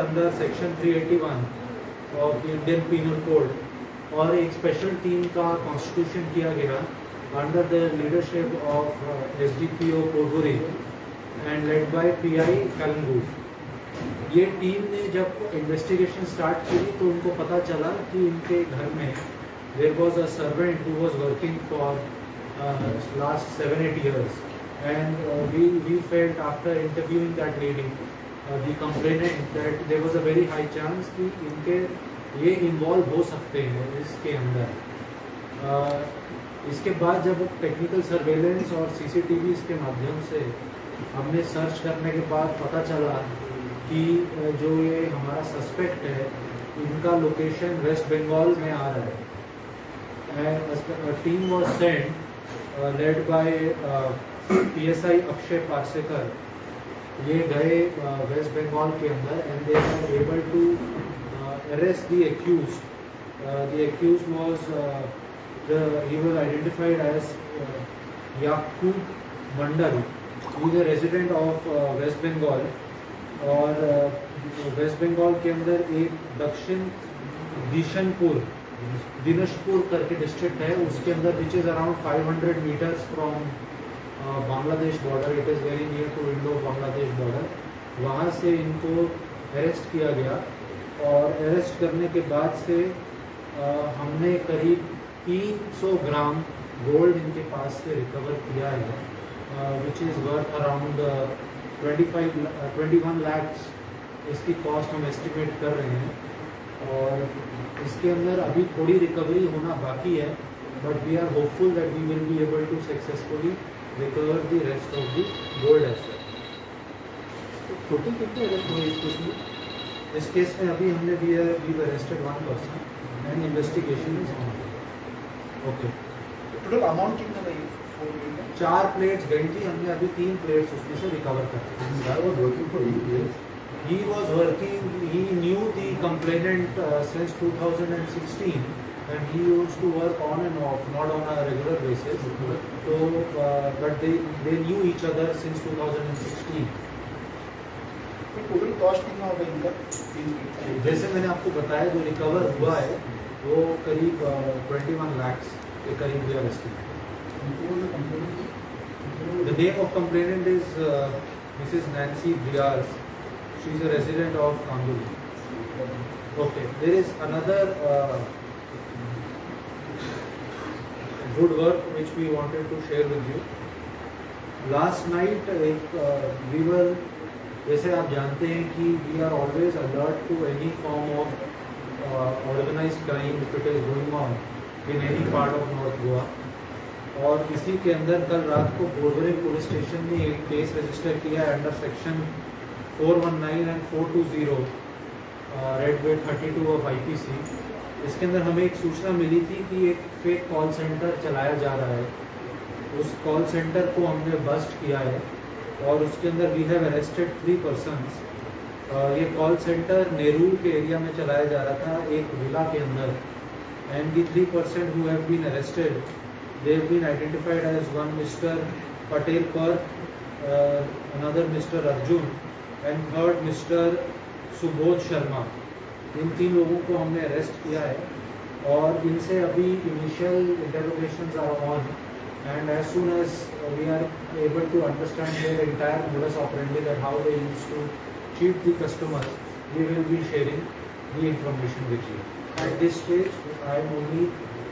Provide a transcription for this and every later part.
Under section 381 of Indian penal code और एक special team का कॉन्स्टिट्यूशन किया गया under the leadership of SDPO कोडबुरी एंड लेड बाय PI कलंगू। ये टीम ने जब इन्वेस्टिगेशन स्टार्ट की तो उनको पता चला कि इनके घर में there was a servant who was working for last 7-8 years and we felt after interviewing that lady the complainant that there was a very high chance कि इनके ये इन्वॉल्व हो सकते हैं इसके अंदर। इसके बाद जब टेक्निकल सर्वेलेंस और CCTVs के माध्यम से हमने सर्च करने के बाद पता चला कि जो ये हमारा सस्पेक्ट है इनका लोकेशन वेस्ट बंगाल में आ रहा है। And team was sent led by PSI Akshay Parsekar. ये गए वेस्ट बंगाल के अंदर and they were able to arrest the accused. The accused was he was identified as Yakub Mandal. he is a resident of West Bengal और West Bengal के अंदर एक दक्षिण दिनाजपुर करके डिस्ट्रिक्ट है, उसके अंदर which is around 500 metres from Bangladesh border. It is very near to Indo Bangladesh border. वहाँ से इनको अरेस्ट किया गया और अरेस्ट करने के बाद से हमने करीब 300 ग्राम गोल्ड इनके पास से रिकवर किया है which is worth around 21 lakh. इसकी कॉस्ट हम एस्टिमेट कर रहे हैं और इसके अंदर अभी थोड़ी रिकवरी होना बाकी है but we are hopeful that we will be able to successfully recover the rest of the gold asset. Total कितने अरेस्ट हुए इस केस में? इस केस में अभी हमने we arrested 1 person and investigation is on. Okay, total amount कितना लगी? 4 प्लेट्स गई थी, हमने अभी 3 प्लेट्स उसमें से रिकवर कर दी। He was working, he knew the complainant since 2016 and he used to work on and off, not on a regular basis. So, but they knew each other since 2016. Total cost कितना होगा इनका? जैसे मैंने आपको बताया जो recover हुआ है वो करीब 21 lakhs के करीब भी estimate. The name of complainant is Mrs. Nancy Briars. She is a resident of Kanduri. Okay, there is another good work which we wanted to share with you. Last night, we were, जैसे आप जानते हैं कि we are always alert to any form of organized crime if it is going on in any part of North Goa. और इसी के अंदर कल रात को बोरवरे पुलिस स्टेशन ने एक केस रजिस्टर किया है under section 419 and 420 read with 32 of IPC। इसके अंदर हमें एक सूचना मिली थी कि एक फेक कॉल सेंटर चलाया जा रहा है। उस कॉल सेंटर को हमने बस्ट किया है और उसके अंदर वी हैव अरेस्टेड 3 पर्सन्स। ये कॉल सेंटर नेहरू के एरिया में चलाया जा रहा था एक विला के अंदर and the 3 person who have been arrested they have been identified as one Mr. Patel Park, another Mr. Arjun and third Mr. Subodh Sharma। इन 3 लोगों को हमने अरेस्ट किया है और इनसे अभी initial interrogations are on and as soon as we are able to understand their entire modus operandi that how they used to cheat the customers, we will be sharing the information with you. At this stage, I am only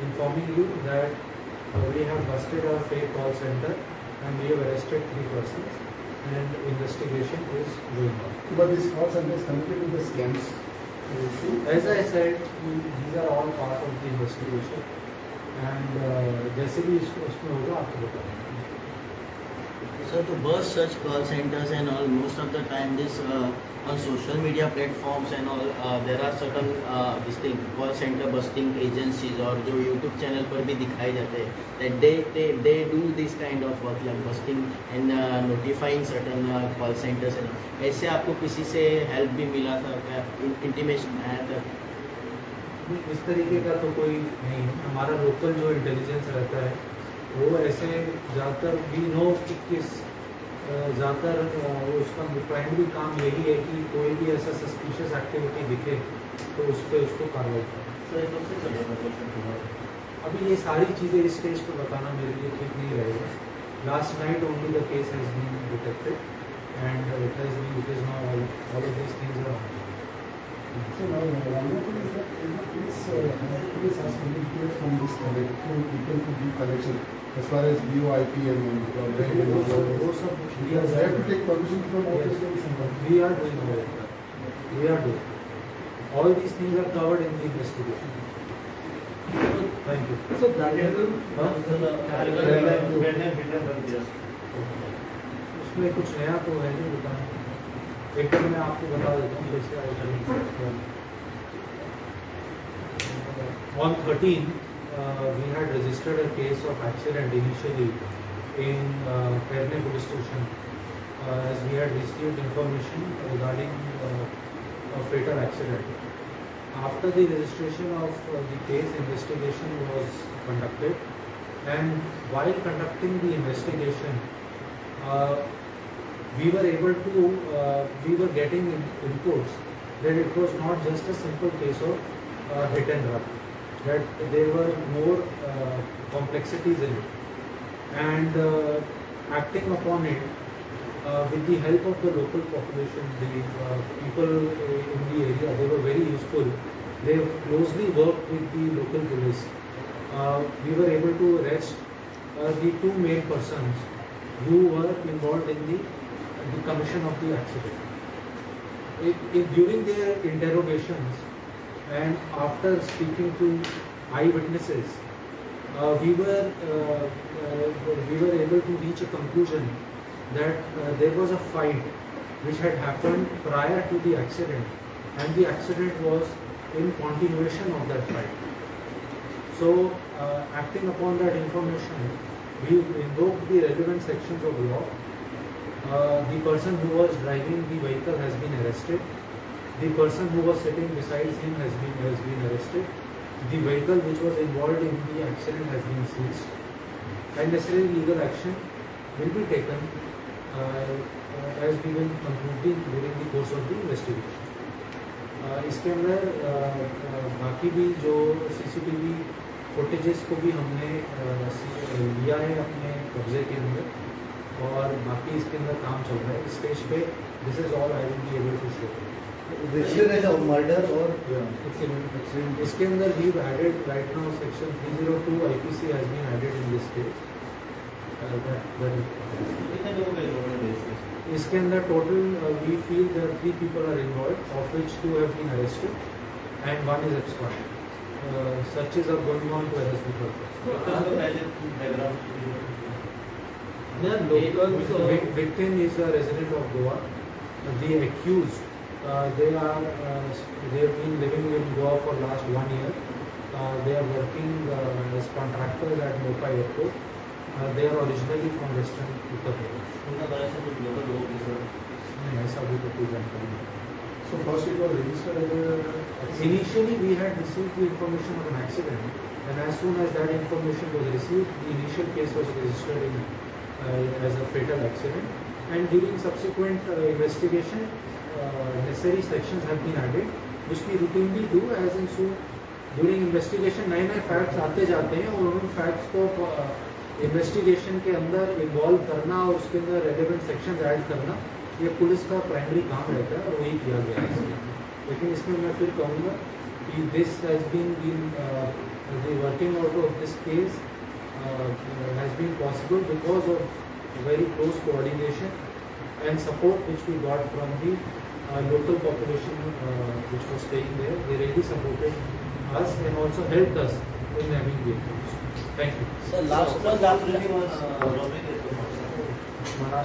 informing you that we have busted a fake call center and we have arrested 3 persons and investigation is going on. But this call center is connected to the scams. As I said, these are all part of the investigation and जैसे भी उसमें होगा आपको बताएंगे। So to bust such call centers and all, most of the time this on social media platforms and all, there are certain this thing call center busting agencies और जो YouTube channel पर भी दिखाए जाते हैं that they do this kind of work like busting and notifying certain call centers and ऐसे आपको किसी से help भी मिला था क्या, intimation आया था? इस तरीके का तो कोई नहीं। हमारा लोकल जो इंटेलिजेंस रहता है वो ऐसे ज़्यादातर वी नो कि किस ज़्यादातर उसका प्राइमरी काम यही है कि कोई भी ऐसा सस्पिशियस एक्टिविटी दिखे तो उस पर उसको कार्रवाई करें। सर कब से चल रहा है? अभी ये सारी चीज़ें इस स्टेज पर बताना मेरे लिए ठीक नहीं रहेगा। Last night only the case has been detected and it is now all of these things are So now, one more thing is that police has many details from this collection, people who do collection, as far as VOIP and वो सब they have to take permission from all Yes. the someone. we are doing all of that. We are doing. All these things are covered in the investigation. Thank you. So that हाँ? is उसमें कुछ नया तो है नहीं बताना। एक तो मैं आपको बता देता हूँ जैसे on 13 we had registered a case of accident initially in Perne police station as we had received information regarding a fatal accident. After the registration of the case, investigation was conducted, and while conducting the investigation we were able to we were getting inputs that it was not just a simple case of hit and run, that there were more complexities in it, and acting upon it with the help of the local population, the people in the area, they were very useful. They closely worked with the local police. We were able to arrest the two main persons who were involved in the commission of the accident. During their interrogations and after speaking to eyewitnesses, we were able to reach a conclusion that there was a fight which had happened prior to the accident, and the accident was in continuation of that fight. So, acting upon that information, we invoked the relevant sections of law. The person who was driving the vehicle has been arrested. The person who was sitting beside him has been arrested. The vehicle which was involved in the accident has been seized, and necessary legal action will be taken as we will conclude during the course of the investigation. इसके अंदर बाकी भी जो CCTV footages को भी हमने लिया है अपने कब्जे के अंदर, और बाकी इसके अंदर काम चल रहा है इस स्टेज पे. This is all I will be able to show. murder or इसके अंदर we added right now section 302 IPC has been added in this case. इसके अंदर total we feel that 3 people are involved, of which 2 have been arrested and 1 is absconded. Searches are going on to arrest the purpose. Victim is a resident of Goa. The accused, they have been living in Goa for last 1 year. They are working as contractors at Mopa Airport. They are originally from Western Uttar Pradesh. नहीं, ऐसा भी तो कोई जानकारी नहीं. so first it was registered as a Initially, we had received the information of an accident, and as soon as that information was received, the initial case was registered as a fatal accident. And during subsequent investigation, necessary sections have been added, which we routinely do as in so. During investigation, नए facts आते जाते हैं, और उन facts को investigation के अंदर involve करना और उसके अंदर रेलेवेंट सेक्शंस ऐड करना, ये पुलिस का प्राइमरी काम रहता है, और वही किया गया है. लेकिन इसमें मैं फिर कहूँगा कि this has been the working out of this case has been possible because of very close coordination and support which we got from the local population which was staying there. They really supported us and also helped us in having the issues. Thank you. Sir, last one, Maharashtra